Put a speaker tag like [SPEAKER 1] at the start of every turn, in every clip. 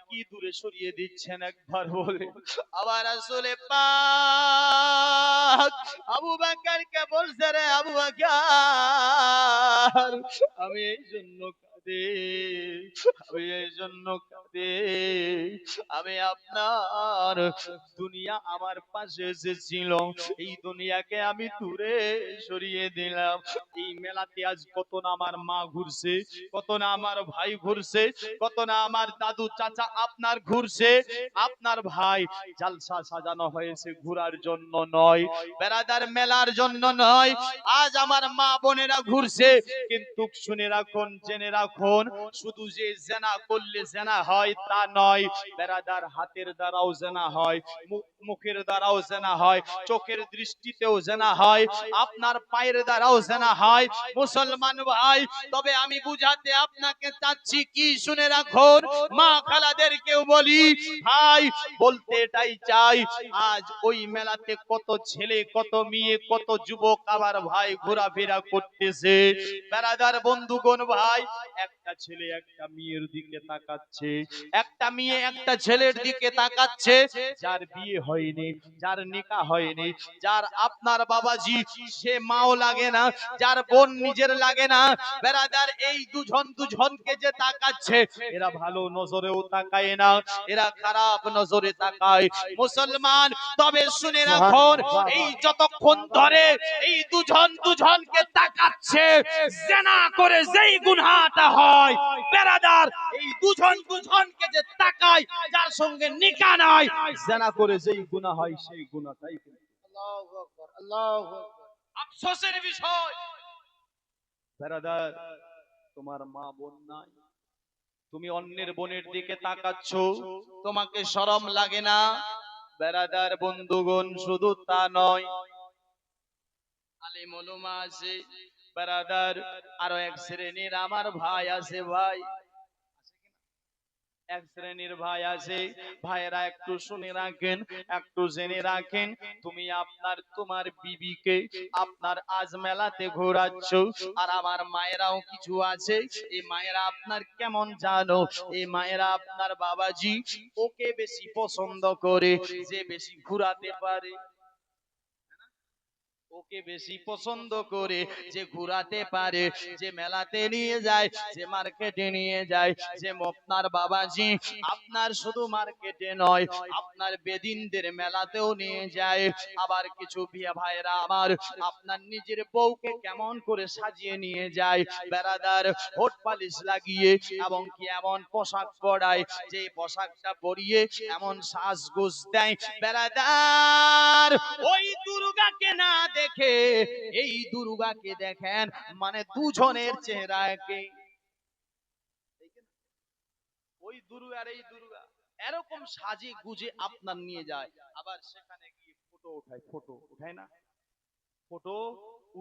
[SPEAKER 1] কি দূরে সরিয়ে দিচ্ছেন একবার বলে। আবার রাসূলে পাক আবু বকরকে বলছে, রে আবু বকর, আমি এই জন্য কাঁদে, আমি এই জন্য কাঁদে, আমি আপনার দুনিয়া আমার পাশে এসেছিল, এই দুনিয়াকে আমি দূরে সরিয়ে দিলাম। এই মেলাতে আজ কত না আমার মা ঘুরছে, কত না আমার ভাই ঘুরছে, কত না আমার দাদু চাচা আপনার ঘুরছে। আপনার ভাই জালসা সাজানো হয়েছে ঘোরার জন্য নয়, বেড়াদার মেলার জন্য নয়। আজ আমার মা বোনেরা ঘুরছে, কিন্তু শুনে রাখুন, জেনে রাখুন, শুধু যে জেনা করলে জেনা হয় তা নয়। বেড়াদার হাতের দ্বারাও জেনা হয়, মুখের দ্বারাও জেনা হয়, চোখের দৃষ্টিতেও জেনা হয়, আপনার পায়ের দ্বারাও জেনা হয় মুসলমান ভাই। তবে আমি বুঝাতে আপনাকে চাচ্ছি কি, শুনে রাখুন, মা খালাদেরকেও বলি, ভাই বলতে এটাই চাই, আজ ওই মেলাতে কত ছেলে, কত মেয়ে, কত যুবক আবার ভাই ঘোরাফেরা করতেছে। বেড়াদার বন্ধুগণ ভাই, একটা ছেলে একটা মেয়ের দিকে তাকাচ্ছে, একটা মেয়ে একটা ছেলের দিকে তাকাচ্ছে, যার বিয়ে হয়নি, যার নিকাহ হয়নি, যার আপনার বাবাজি সে মাও লাগে না, যার বোন নিজের লাগে না, বেরাদার এই দুজনকে যে তাকাচ্ছে, এরা ভালো নজরেও তাকায় না, এরা খারাপ নজরে তাকায় মুসলমান। তবে শুনে রাখুন, এই যতক্ষণ ধরে এই দুজনকে তাকাচ্ছে, জিনা করে যেই গুনাহটা হয়, বেরাদার এই দুজনকে যে তাকায়, যার সঙ্গে নিকাহ নাই, জিনা করে যেই গুনাহ হয় সেই গুনাহটাই। আল্লাহু আকবার, আল্লাহু আকবার। আফসোসের বিষয় বেরাদার, তোমার মা বোন নাই, তুমি অন্যের বোনের দিকে তাকাচ্ছ, তোমাকে শরম লাগে না? বেরাদার বন্ধুগণ, শুধু তা নয়, আলেম ওলামা আছে বেরাদার, আরো এক শ্রেণীর আমার ভাই আছে, ভাই এক শ্রেণীর ভাই আছে, ভাইরা একটু শুনে রাখেন, একটু জেনে রাখেন, তুমি আপনার তোমার বিবিকে আপনার আজ মেলাতে ঘোরাচ্ছ, আর আমার মায়েরাও কিছু আছে, এই মায়েরা আপনার কেমন জানো, এই মায়েরা আপনার বাবাজি ওকে বেশি পছন্দ করে, যে বেশি ঘোরাতে পারে, ওকে বেশি পছন্দ করে, যে ঘুরাতে পারে, যে মেলাতে নিয়ে যায়, যে মার্কেটে নিয়ে যায়, যে আপনার বাবাজি আপনার শুধু মার্কেটে নয়, আপনার বেদিনদের মেলাতেও নিয়ে যায়। আবার কিছু বিয়ে ভাইরা আমার আপনার নিজের বউকে কেমন করে সাজিয়ে নিয়ে যায়, বেরাদার হোট পালিশ লাগিয়ে, এবং কি এমন পোশাক পরায়, যে পোশাকটা পরিয়ে এমন সাজগোজ দেয়, বেরাদার ওই দুর্গাকে না দেখে এই দুর্গাকে দেখেন, মানে দুজনের চেহারাকে, ওই দুর্গা আর এই দুর্গা এরকম সাজে গুজে আপনার নিয়ে যায়, আবার সেখানে গিয়ে ফটো উঠায়, ফটো উঠায় না, ফটো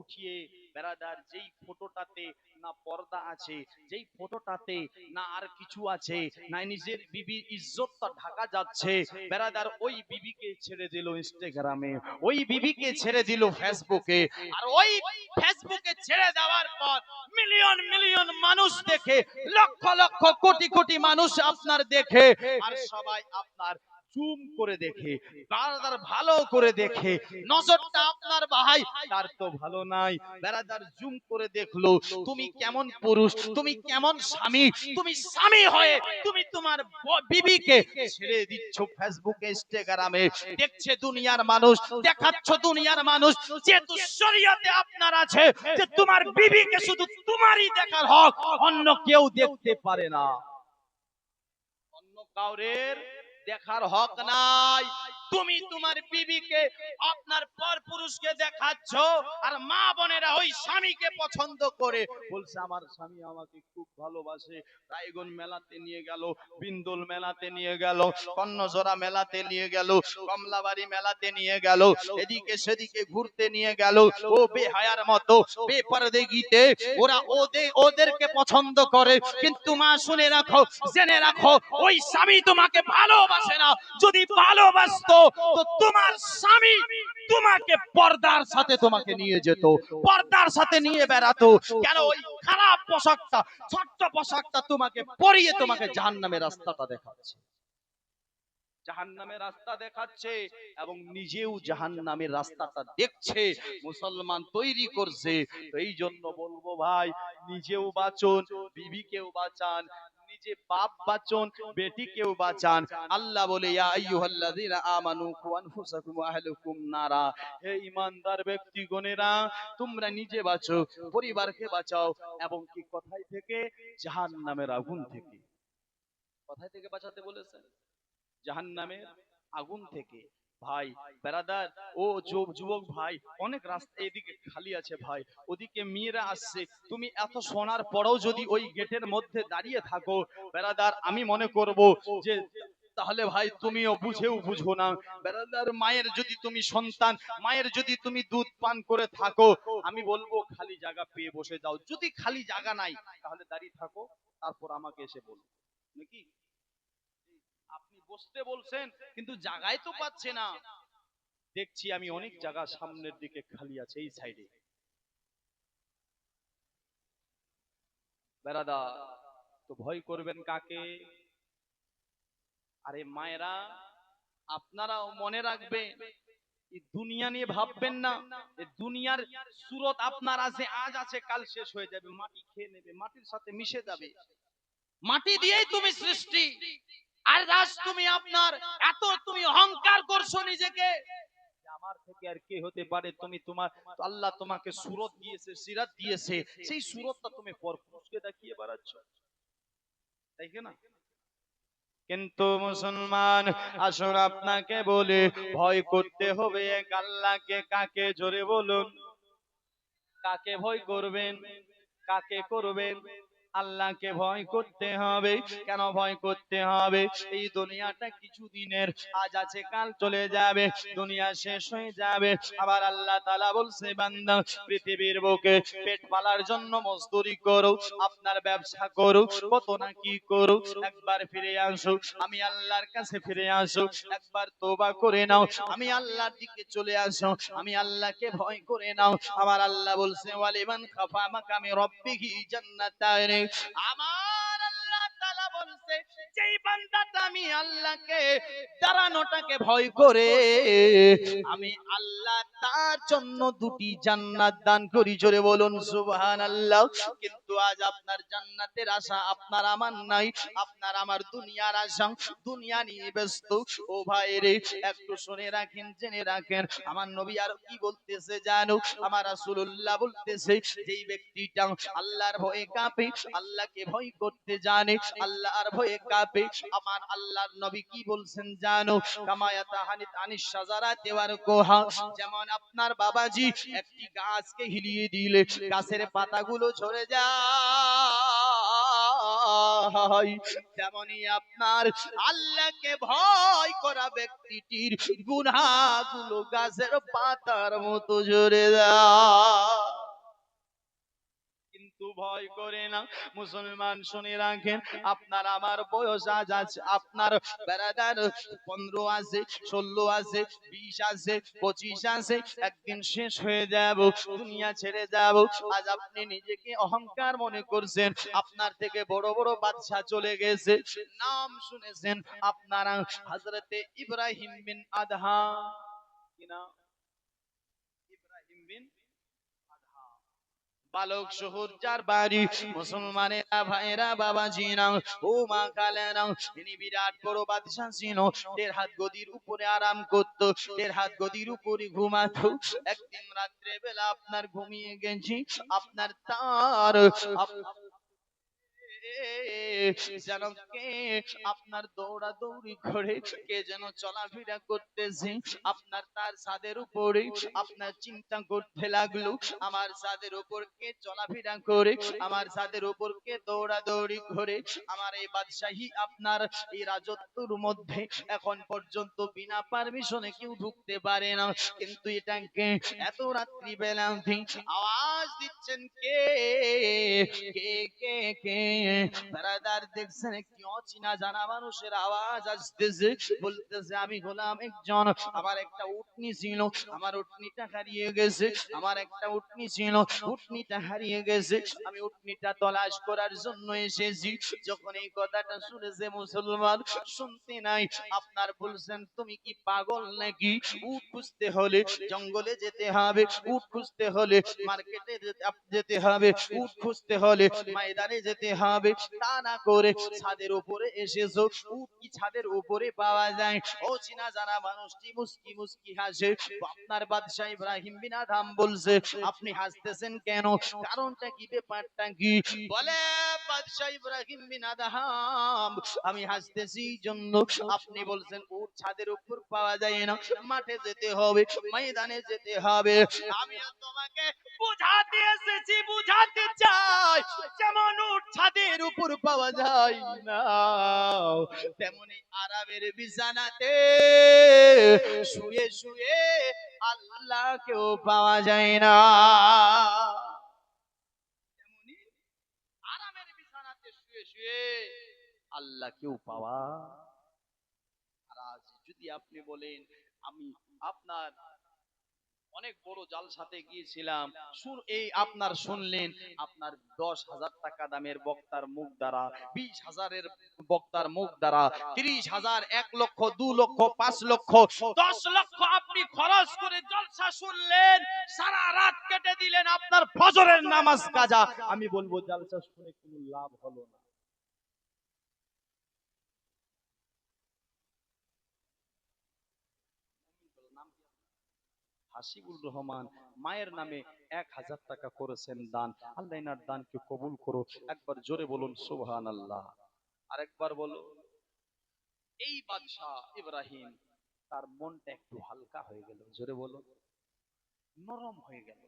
[SPEAKER 1] উঠিয়ে বেরাদার যেই ফটোটাতে না পর্দা আছে, যেই ফটোটাতে না আর কিছু আছে, না নিজের বিবির ইজ্জতটা ঢাকা যাচ্ছে, বেরাদার ওই বিবিকে ছেড়ে দিল ইনস্টাগ্রামে, ওই বিবিকে ছেড়ে দিল ফেসবুকে, আর ওই ফেসবুকে ছেড়ে দেওয়ার পর মিলিয়ন মিলিয়ন মানুষ দেখে, লক্ষ লক্ষ কোটি কোটি মানুষ আপনার দেখে, আর সবাই আপনার জুম করে দেখে, বেরাদার ভালো করে দেখে, নজরটা আপনার ভাই তার তো ভালো নাই, বেরাদার জুম করে দেখলো, তুমি কেমন পুরুষ, তুমি কেমন স্বামী, তুমি স্বামী হয়ে তুমি তোমার বিবিকে ছেড়ে দিচ্ছ ফেসবুকে ইনস্টাগ্রামে, দেখছে দুনিয়ার মানুষ, দেখাচ্ছ দুনিয়ার মানুষ, যেহেতু শরীয়তে আপনার আছে যে তোমার বিবিকে শুধু তোমারই দেখার হক, অন্য কেউ দেখতে পারে না, অন্য কাউরের দেখার হক নাই। তুমি তোমার বিবিকে আপনার পর পুরুষকে দেখাচ্ছ, আর মা বোনেরা ওই স্বামীকে পছন্দ করে বলছে আমার স্বামী আমাকে খুব ভালোবাসে, রায়গঞ্জ মেলাতে নিয়ে গেল, বিন্দুল মেলাতে নিয়ে গেল, কন্নজোড়া মেলাতে নিয়ে গেল, কমলাবাড়ি মেলাতে নিয়ে গেল, এদিকে সেদিকে ঘুরতে নিয়ে গেল, ও বেহায়ার মতো বেপরদেগিতে ওরা ওদেরকে পছন্দ করে। কিন্তু মা শুনে রাখো, জেনে রাখো, ওই স্বামী তোমাকে ভালোবাসে না, যদি ভালোবাসতো তো তোমার স্বামী তোমাকে পর্দার সাথে তোমাকে নিয়ে যেত, পর্দার সাথে নিয়ে বেড়াতো, কেন ওই খারাপ পোশাকটা, ছোট্ট পোশাকটা তোমাকে পরিয়ে তোমাকে জাহান্নামের রাস্তাটা দেখাচ্ছে। জাহান্নামের রাস্তা দেখাচ্ছে এবং নিজেও জাহান্নামের রাস্তাটা দেখছে, মুসলমান তৈরি করছে। তো এই জন্য বলবো ভাই, নিজেও বাঁচুন, বিবিকেও বাঁচান, নিজে বাপ বাঁচুন, বেটিকেও বাঁচান। আল্লাহ বলে ইয়া আইয়ুহাল্লাযীনা আমানু কু আনফুসাকুম ওয়া আহলিকুম নারা, হে ঈমানদার ব্যক্তিগণেরা, তোমরা নিজে বাঁচো, পরিবারকে বাঁচাও, এবং কি কোথায় থেকে? জাহান্নামের আগুন থেকে। কোথায় থেকে বাঁচাতে বলেছেন? জাহান্নামের আগুন থেকে। ভাই বেরাদার, ও যুবক ভাই, অনেক রাস্তা এদিকে খালি আছে ভাই, ওদিকে মেয়েরা আসছে, তুমি এত শোনার পরেও যদি ওই গেটের মধ্যে দাঁড়িয়ে থাকো বেরাদার, আমি মনে করব যে তাহলে ভাই তুমিও বুঝেও বুঝো না। বেরাদার, মায়ের যদি তুমি সন্তান, মায়ের যদি তুমি দুধ পান করে থাকো, আমি বলবো খালি জায়গা পেয়ে বসে যাও। যদি খালি জায়গা নাই তাহলে দাঁড়িয়ে থাকো, তারপর আমাকে এসে বলো নাকি। আপনি বসতে বলছেন কিন্তু জায়গায় তো পাচ্ছে না। দেখছি আমি অনেক জায়গা সামনের দিকে খালি আছে, এই সাইডে। বেরাদা, তো ভয় করবেন কাকে? আরে মায়েরা, আপনারাও মনে রাখবেন, এই দুনিয়া নিয়ে ভাববেন না। এই দুনিয়ার সুরত আপনার আছে, আজ আছে কাল শেষ হয়ে যাবে, মাটি খেয়ে নেবে, মাটির সাথে মিশে যাবে। মাটি দিয়েই তুমি সৃষ্টি। আর আজ তুমি আপনার এত তুমি অহংকার করছো নিজেকে, আমার থেকে আর কে হতে পারে? তুমি তোমার আল্লাহ তোমাকে সুরত দিয়েছে, সিরাত দিয়েছে, সেই সুরতটা তুমি পরপুরুষকে দেখিয়ে বেড়াচ্ছ, তাই কি না? কিন্তু মুসলমান, আসলে আপনাকে বলে ভয় করতে হবে এক আল্লাহকে। কাকে? জোরে বলুন, কাকে ভয় করবেন? কাকে করবেন? আল্লাহকে ভয় করতে হবে। কেন ভয় করতে হবে? এই দুনিয়াটা কিছুদিনের, আজ আছে কাল চলে যাবে, দুনিয়া শেষ হয়ে যাবে। আবার আল্লাহ তাআলা বলছে, বান্দা পৃথিবীর বুকে পেট পালার জন্য মজদুরি করো, আপনার ব্যবসা করো, কত না কি করো, একবার ফিরে আসো, আমি আল্লাহর কাছে ফিরে আসো, একবার তওবা করে নাও, আমি আল্লাহর দিকে চলে আসো, আমি আল্লাহকে ভয় করে নাও। আমার আল্লাহ বলছে, ওয়ালিমান খাফা মাকামি রাব্বিহি জান্নাতান। আমার আল্লাহ তাআলা বলছে, যেই বান্দাটা আমি আল্লাহকে দাঁড়ানোটাকে ভয় করে, আমি আল্লাহ তার জন্য দুটি জান্নাত দান করি। জোরে বলুন সুবহানাল্লাহ। কিন্তু আজ আপনার জান্নাতের আশা আপনার আমার নাই, আপনার আমার দুনিয়ার আশা, দুনিয়া নিয়ে ব্যস্ত। ও ভাই রে, একটু শুনে রাখেন, জেনে রাখেন, আমার নবী আর কি বলতেছে জানো? আমার রাসূলুল্লাহ বলতেছে, যেই ব্যক্তিটা আল্লাহর ভয়ে কাঁপে, আল্লাহকে ভয় করতে জানে, আল্লাহর ভয়ে কাঁপে, আমার আল্লাহর নবী কি বলছেন জানো? কামায়াতা হানিত আনিস শাজারাতি ওয়ার কোহা, যেমন আপনার বাবাজি একটি গাছকে হিলিয়ে দিলে গাছের পাতাগুলো ঝরে যায়, তেমনি আপনার আল্লাহকে ভয় করা ব্যক্তিটির গুনাহগুলো গাছের পাতার মতো ঝরে যায়। কিন্তু ভয় করে না মুসলমান, শুনে রাখেন, আপনার আমার বয়স আজ আছে, আপনার বেরাদার 15 আছে, 16 আছে, 20 আছে, 25 আছে, একদিন শেষ হয়ে যাব, দুনিয়া ছেড়ে যাব। আজ আপনি নিজেকে অহংকার মনে করছেন, আপনার থেকে বড় বড় বাদশা চলে গেছে, নাম শুনেছেন আপনারা, হযরতে ইব্রাহিম বিন আদহাম, কি নাম? ইব্রাহিম বিন বালক শহর যার বাড়ি, মুসলমানেরা ভাইরা বাবাজিরা ও মা খালেরা, তিনি বিরাট বড় বাদশা ছিল, 1.5 হাত গদির উপরে আরাম করত, 1.5 হাত গদির উপরে ঘুমাতো। একদিন রাত্রে বেলা আপনার ঘুমিয়ে গেছি, আপনার তার যেন কে আপনার দৌড়াদৌড়ি করে, কে যেন চলাফেরা করতেছে আপনার তার ছাদের উপরে, আপনার চিন্তা করতে লাগলো, আমার ছাদের উপর কে চলাফেরা করে, আমার ছাদের উপর কে দৌড়াদৌড়ি করে। আমার এই বাদশাহী, আপনার এই রাজত্বর মধ্যে এখন পর্যন্ত বিনা পারমিশনে কেউ ঢুকতে পারে না, কিন্তু এটাকে এত রাত্রি বেলা আওয়াজ আওয়াজ দিচ্ছেন কে কে কে কে ব্রাদার দেখছেন কি অচেনা জানা মানুষের আওয়াজ আসতেছে বলতেছে আমি হলাম একজন আমার একটা উটনি ছিল আমার উটনিটা হারিয়ে গেছে আমার একটা উটনি ছিল উটনিটা হারিয়ে গেছে আমি উটনিটা তলাশ করার জন্য এসেছি যখন এই কথাটা শুনেছে মুসলমান শুনতে নাই আপনার বলছেন তুমি কি পাগল নাকি উট খুঁজতে হলে জঙ্গলে যেতে হবে উট খুঁজতে হলে মার্কেটে যেতে হবে উট খুঁজতে হলে ময়দানে যেতে হবে তা না করে ছাদের উপরে এসেছো উট কি ছাদের উপরে পাওয়া যায় ও চিনা জানা মানুষটি মুস্কি মুস্কি হাসে আপনার বাদশা ইব্রাহিম বিন আদম বলছে আপনি হাসতেছেন কেন কারণটা কি ব্যাপারটা কি বলে বাদশা ইব্রাহিম বিন আদম আমি হাসতেছি জন্য আপনি বলছেন উট ছাদের উপর পাওয়া যায় না মাঠে যেতে হবে ময়দানে যেতে হবে আমি তোমাকে বুঝাতে এসেছি বুঝাতে চাই যেমন উট ছাদের উপর পাওয়া যায় না তেমনি আরামের বিছানাতে শুয়ে শুয়ে আল্লাহকেও পাওয়া যায় না তেমনি আরামের বিছানাতে শুয়ে শুয়ে আল্লাহকেও পাওয়া আর আজ যদি আপনি বলেন আমি আপনার অনেক বড় জালসাতে গিয়েছিলাম এই আপনার শুনলেন আপনার 10,000 টাকা দামের বক্তার মুখ দ্বারা 20,000-এর বক্তার মুখ দ্বারা 30,000 1 লক্ষ 2 লক্ষ 5 লক্ষ 10 লক্ষ আপনি খরচ করে জলসা শুনলেন সারা রাত কেটে দিলেন আপনার ফজরের নামাজ কাজা আমি বলবো জলসা শুনে কোনো লাভ হলো না হাসিবুর রহমান মায়ের নামে 1,000 টাকা করেছেন দান আল্লাহ এনার দানকে কবুল করো একবার জোরে বলুন সুবহানাল্লাহ আরেকবার বলো এই বাদশা ইব্রাহিম তার মনটা একটু হালকা হয়ে গেল জোরে বলো নরম হয়ে গেল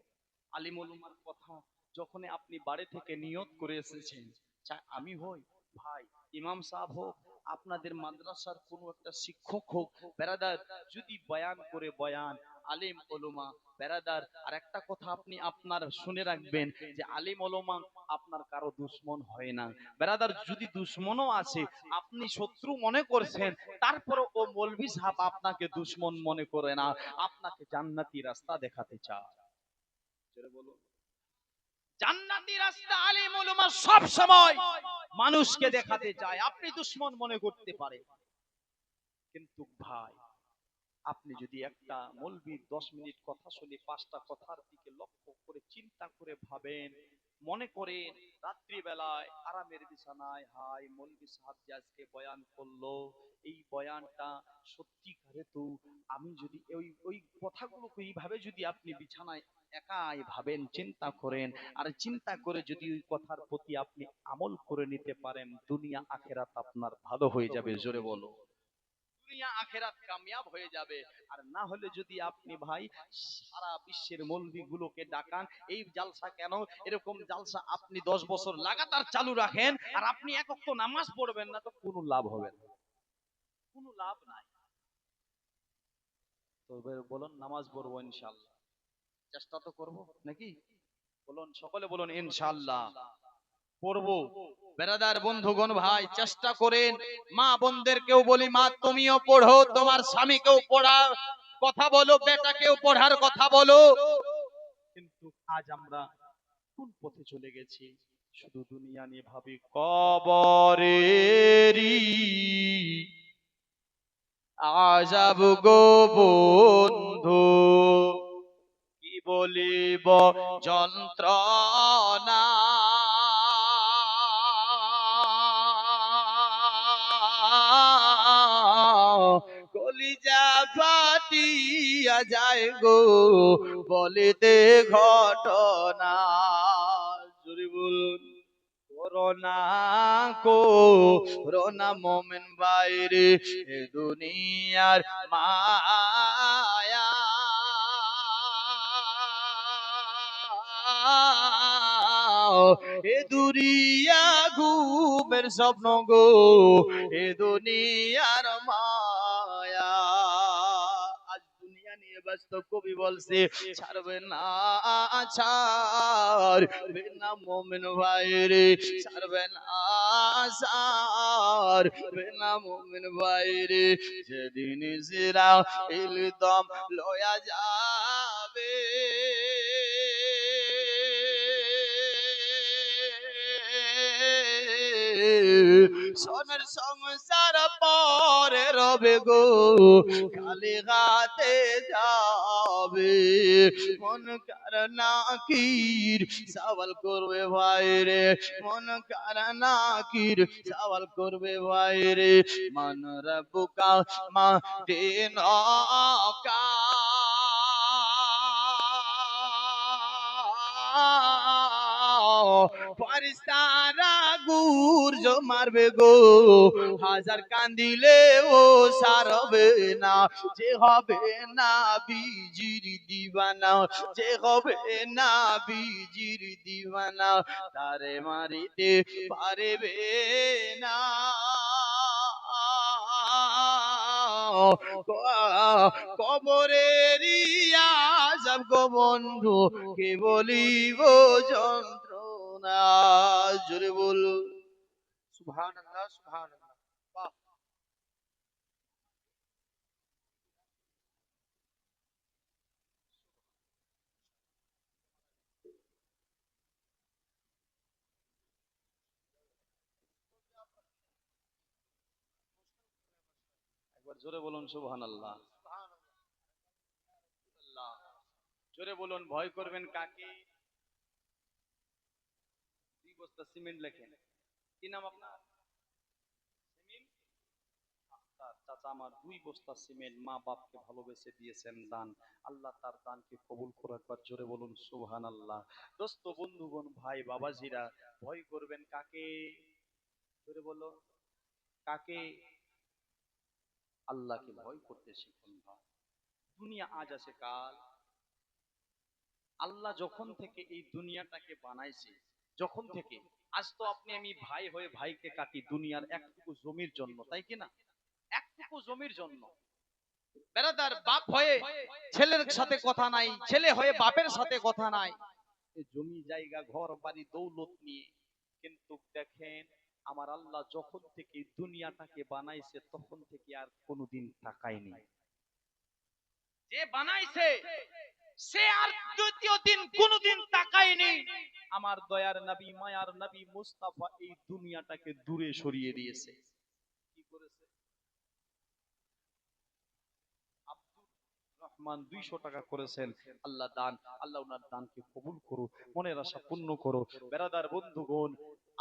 [SPEAKER 1] আলিমুল উমার কথা যখন আপনি বাড়ি থেকে নিয়ত করে এসেছেন চাই আমি হই ভাই ইমাম সাহেব হোক আপনাদের মাদ্রাসার কোনো একটা শিক্ষক হোক বেরাদার যদি বয়ান করে বয়ান আলিম ওলমা বেরাদার আর একটা কথা আপনি আপনার শুনে রাখবেন যে আলিম ওলমা আপনার কারো দুশ্মন হয় না বেরাদার যদি দুশ্মনও আছে আপনি শত্রু মনে করছেন তারপরে ও মৌলভী সাহেব আপনাকে দুশ্মন মনে করে না আপনাকে জান্নাতি রাস্তা দেখাতে চায় জোরে বলো জান্নাতি রাস্তা আলিম উলামা সব সময় মানুষকে দেখাতে চায় আপনি দুশমন মনে করতে পারেন কিন্তু ভাই আপনি যদি একটা মৌলবীর 10 মিনিট কথা শুনে 5টা কথার দিকে লক্ষ্য করে চিন্তা করে ভাবেন মনে করেন রাত্রি বেলায় আরামের বিছানায় হাই মৌলবী সাহেব যে আজকে বয়ান করলো এই বয়ানটা সত্যিকারে তো আমি যদি ওই কথাগুলোকে এইভাবে যদি আপনি বিছানায় একাই ভাবেন চিন্তা করেন আর চিন্তা করে যদি ওই কথার প্রতি আপনি আমল করে নিতে পারেন দুনিয়া আখেরাত আপনার ভালো হয়ে যাবে জোরে বলো দুনিয়া আখেরাত কামিয়াব হয়ে যাবে আর না হলে যদি আপনি ভাই সারা বিশ্বের মৌলবী গুলোকে ডাকান এই জালসা কেন এরকম জালসা আপনি 10 বছর লাগাতার চালু রাখেন আর আপনি এক ওয়াক্ত নামাজ পড়বেন না তো কোনো লাভ হবে না কোনো লাভ নাই তবে বলুন নামাজ পড়বো ইনশাআল্লাহ চেষ্টা তো করব নাকি বলুন সকলে বলুন ইনশাআল্লাহ পড়বো বেরাদার বন্ধুগণ ভাই চেষ্টা করেন মা বোনদেরকেও বলি মা তুমিও পড়ো তোমার স্বামীকেও পড়ার কথা বলো বেটাকেও পড়ার কথা বলো কিন্তু আজ আমরা কোন পথে চলে গেছি শুধু দুনিয়া নিয়ে ভাবি কবরেরই আযাব গো বন্ধু কি বলিব যন্ত্রণা কলিজা ফাটিয়া যায় গো বলিতে ঘটনা জোরে বলুন করোনা করোনা মোমেন বাইরে এ দুনিয়ার মায়া এ দুনিয়া ঘুমের স্বপ্ন গো এ দুনিয়ার মায়া আজ দুনিয়া নিয়ে বাস্তব কবি বলছে ছাড়বে না, ছাড়বে না মুমিন ভাই রে, ছাড়বে না, ছাড়বে না মুমিন ভাই রে, যেদিন ইসরাইল দম লয়া যাবে সোনার সংসার পরে রবে গো, খালি হাতে যাবে, মন কার নাকির সওয়াল করবে ভাই রে, মন কার নাকির সওয়াল করবে ভাই রে, মান রব্বুকা মা দিনুকা, ফরিস্তারা গুর্জ মারবে গো, হাজার কান্দিলে ও সারবে না, যে হবে না বিজির দিবানা, যে হবে না বিজির দিবানা, তারে মারিতে পারবে না, কবরের আযাব গো বন্ধু, কে বলিব যন্ত্রণা, জোরে বলো
[SPEAKER 2] সুবহানাল্লাহ সুবহানাল্লাহ। বাহ।
[SPEAKER 1] একবার জোরে বলুন সুবহানাল্লাহ। আল্লাহ, জোরে বলুন ভয় করবেন কাকে? 2 বস্তা সিমেন্ট লেখেন, কি নাম আপনার? সিমেন্ট আক্তার চাচা আমার 2 বস্তা সিমেন্ট মা বাপকে ভালোবেসে দিয়েছেন দান, আল্লাহ তার দানকে কবুল করে, একবার জোরে বলুন সুবহানাল্লাহ। দোস্ত বন্ধুগণ ভাই বাবাজিরা, ভয় করবেন কাকে? জোরে বলো কাকে? আল্লাহকে ভয় করতে শিখুন ভাই। দুনিয়া আজ আছে কাল, আল্লাহ যখন থেকে এই দুনিয়াটাকে বানাইছে, যখন থেকে, আজ তো আপনি আমি ভাই হয়ে ভাইকে কাটি দুনিয়ার একটুকু জমির জন্য, তাই কি না? একটুকু জমির জন্য বেরাদার, বাপ হয়ে ছেলের সাথে কথা নাই, ছেলে হয়ে বাপের সাথে কথা নাই, এই জমি জায়গা ঘর বাড়ি দৌলত নিয়ে। কিন্তু দেখেন আমার আল্লাহ যখন থেকে এই দুনিয়াটাকে বানাইছে তখন থেকে আর কোনোদিন তাকায়নি। যে বানাইছে সে আর দ্বিতীয় দিন কোনোদিন তাকায়নি। আমার দয়ার নবী মায়ার নবী মুস্তাফা এই দুনিয়াটাকে দূরে সরিয়ে দিয়েছে। কি করেছে? আব্দুর রহমান 200 টাকা করেছেন, আল্লাহ দান, আল্লাহ ওনার দানকে কবুল করো, মনের আশা পূর্ণ করো। বেরাদার বন্ধুগণ,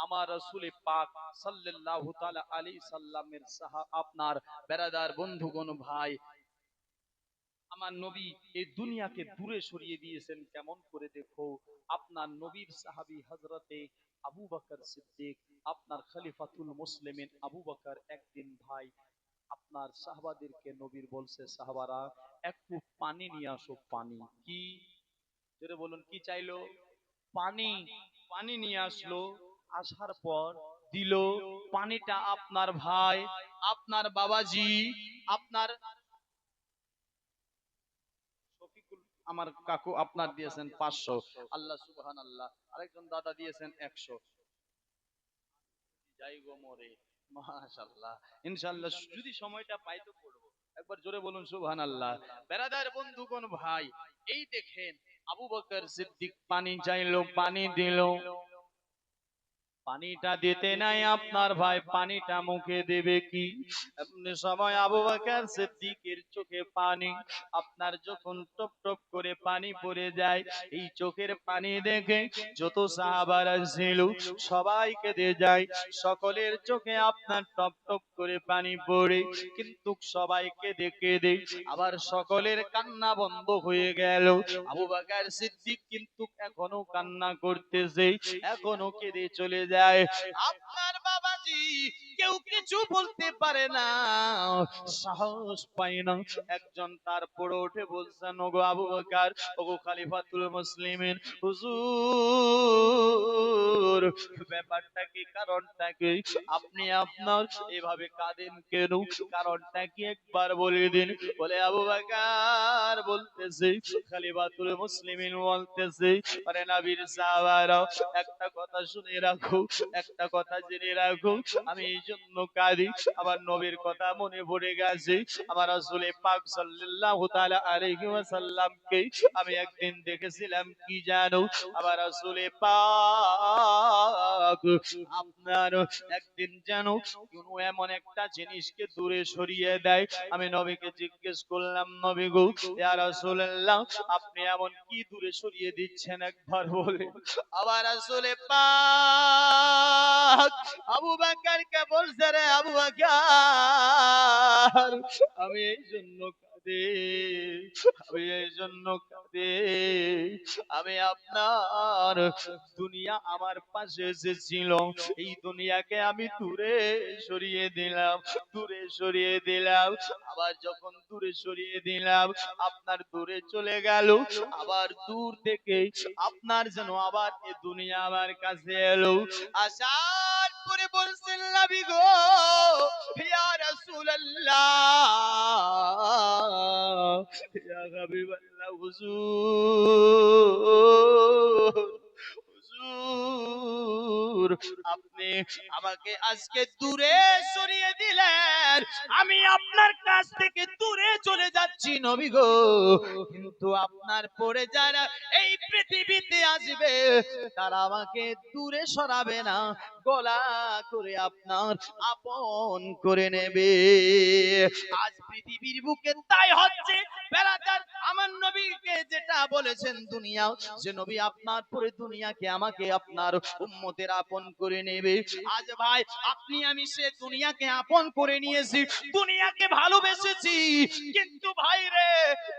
[SPEAKER 1] আমার রাসূল পাক সাল্লাল্লাহু তাআলা আলাইহি সাল্লামের আপনার বেরাদার বন্ধুগণ ভাই, আমার নবী এই দুনিয়াকে দূরে সরিয়ে দিয়েছেন কেমন করে? দেখো, আপনার নবীর সাহাবী হযরতে আবু বকর সিদ্দিক, আপনার খলিফাতুল মুসলিমিন আবু বকর একদিন ভাই আপনার সাহাবাদেরকে নবীর বলছে, সাহাবারা একটু পানি নিয়ে আসো। পানি কি? জোরে বলুন কি চাইলো? পানি। পানি নিয়ে আসলো, আসার পর দিল পানিটা আপনার ভাই, আপনার বাবাজি, আপনার শফিকুল আমার কাকু আপনার দিয়েছেন 500, আল্লাহ সুবহানাল্লাহ, আরেকজন দাদা দিয়েছেন 100। যাই গো মরে, মাশাআল্লাহ, ইনশাআল্লাহ যদি সময়টা পাই তো পড়ব। একবার জোরে বলুন সুবহানাল্লাহ। বেরাদার বন্ধুগণ ভাই, এই দেখেন আবু বকর সিদ্দিক পানি চাইলো, পানি দিল, পানিটা দিতে নাই আপনার ভাই, পানিটা মুখে দেবে কি? এমনি সময় আবু বকর সিদ্দিকের চোখে পানি, আপনার যখন টপ টপ করে পানি পড়ে যায়, এই চোখের পানি দেখে যত সাহাবারা ছিল সবাই কেঁদে যায়, সকলের চোখে আপনার টপ টপ করে পানি পড়ে, কিন্তু সবাই কেঁদে কেঁদে আবার সকলের কান্না বন্ধ হয়ে গেল। আবু বকর সিদ্দিক কিন্তু এখনো কান্না করতেছে, এখনো কেঁদে চলে যায়। দেয়। আপনার বাবাজি কেউ কিছু বলতে পারে না, সাহস পায় না। একজন তারপরে উঠে বলছেন, ওগো আবু বকর, ওগো খলিফাতুল মুসলিমিন, হুজুর ব্যাপারটা কি, কারণটা কি? আপনি আপনার এভাবে কাঁদেন কেন? কারণটা কি একবার বলে দিন। বলে আবু বকর বলতেছে, খলিফাতুল মুসলিমিন বলতেছে, আরে নবীর সাহাবারা, একটা কথা শুনে রাখো, একটা কথা জেনে রাখো, আমি এই জন্য কাঁদি, আমার নবীর কথা মনে পড়ে গেছে। আমার রাসূল পাক সাল্লাল্লাহু তাআলা আলাইহি ওয়াসাল্লামকে আমি একদিন দেখেছিলাম, কি জানো? আমার রাসূল পাক আপনার একদিন যেন কোন এমন একটা জিনিসকে দূরে সরিয়ে দেয়। আমি নবীকে জিজ্ঞেস করলাম, নবী গো, ইয়া রাসূলুল্লাহ, আপনি এমন কি দূরে সরিয়ে দিচ্ছেন একবার বলে। আবার রাসূল পাক আবু বকরকে বলছে, রে আবু বকর, আমি এই জন্য কাঁদি, আমি এই জন্য কাঁদি, আমি আপনার দুনিয়া আমার পাশে এসেছিল, এই দুনিয়াকে আমি দূরে সরিয়ে দিলাম, দূরে সরিয়ে দিলাম। আবার যখন দূরে সরিয়ে দিলাম, আপনার দূরে চলে গেল, আবার দূর থেকে আপনার যেন আবার এ দুনিয়া আমার কাছে এলো। আসার পরে বলছেন, নবী গো, ইয়া রাসূলুল্লাহ, ইয়া হাবিবাল্লাহ, হুজুর, হুজুর, আপনি আমাকে আজকে দূরে সরিয়ে দিলেন, আমি আপনার কাছ থেকে দূরে চলে যাচ্ছি নবী গো, কিন্তু আপনার পরে যারা এই পৃথিবীতে আসবে, তারা আমাকে দূরে সরাবে না, গলা করে আপনার আপন করে নেবে। আজ পৃথিবীর বুকে তাই হচ্ছে। বেরাদার, আমার নবীকে যেটা বলেছেন দুনিয়া, যে নবী আপনার পরে দুনিয়াকে আমাকে আপনার উম্মতের আপন করে নেবে। আজ ভাই আপনি আমি সে দুনিয়াকে আপন করে নিয়েছি, দুনিয়াকে ভালোবেসেছি, কিন্তু ভাই রে,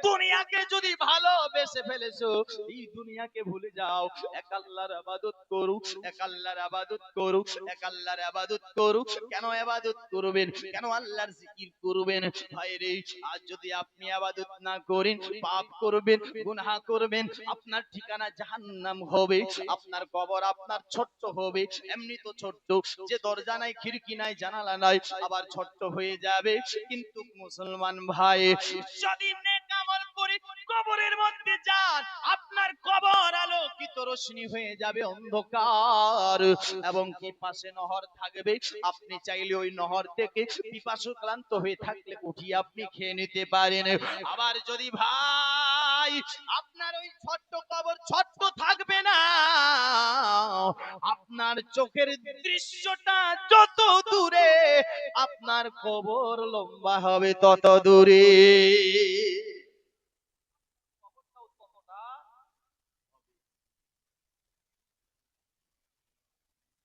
[SPEAKER 1] দুনিয়াকে যদি ভালোবেসে ফেলেছো, এই দুনিয়াকে ভুলে যাও, এক আল্লাহর ইবাদত করো, এক আল্লাহর ইবাদত করো, এক আল্লাহর ইবাদত করো। কেন ইবাদত করবেন? কেন আল্লাহর জিকির করবেন? ভাই রে, আজ যদি আপনি ইবাদত না করেন, পাপ করবেন, গুনাহ করবেন, আপনার ঠিকানা জাহান্নাম হবে, আপনার কবর আপনার ছোট্ট হবে। এমনি তো ছোট্ট, যে দরজা নাই, খিড়কি নাই, জানালা নাই, আবার ছোট্ট হয়ে যাবে। কিন্তু মুসলমান ভাই, যদি নেক আমল করে কবরের মধ্যে যান, আপনার কবর আলোকিত রোশনি হয়ে যাবে অন্ধকার, এবং কি পাশে নহর থাকবে, আপনি চাইলে ওই নহর থেকে পিপাসু ক্লান্ত হয়ে থাকলে উঠিয়ে আপনি খেয়ে নিতে পারেন। আবার যদি ভাই আপনার ওই ছোট্ট কবর ছোট্ট থাকবে না, আপনার চোখের দৃশ্যটা যত দূরে, আপনার কবর লম্বা হবে তত দূরে।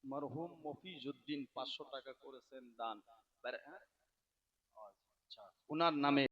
[SPEAKER 1] মরহুম মফিজউদ্দিন 500 টাকা করেছেন দান, আচ্ছা, ওনার নামে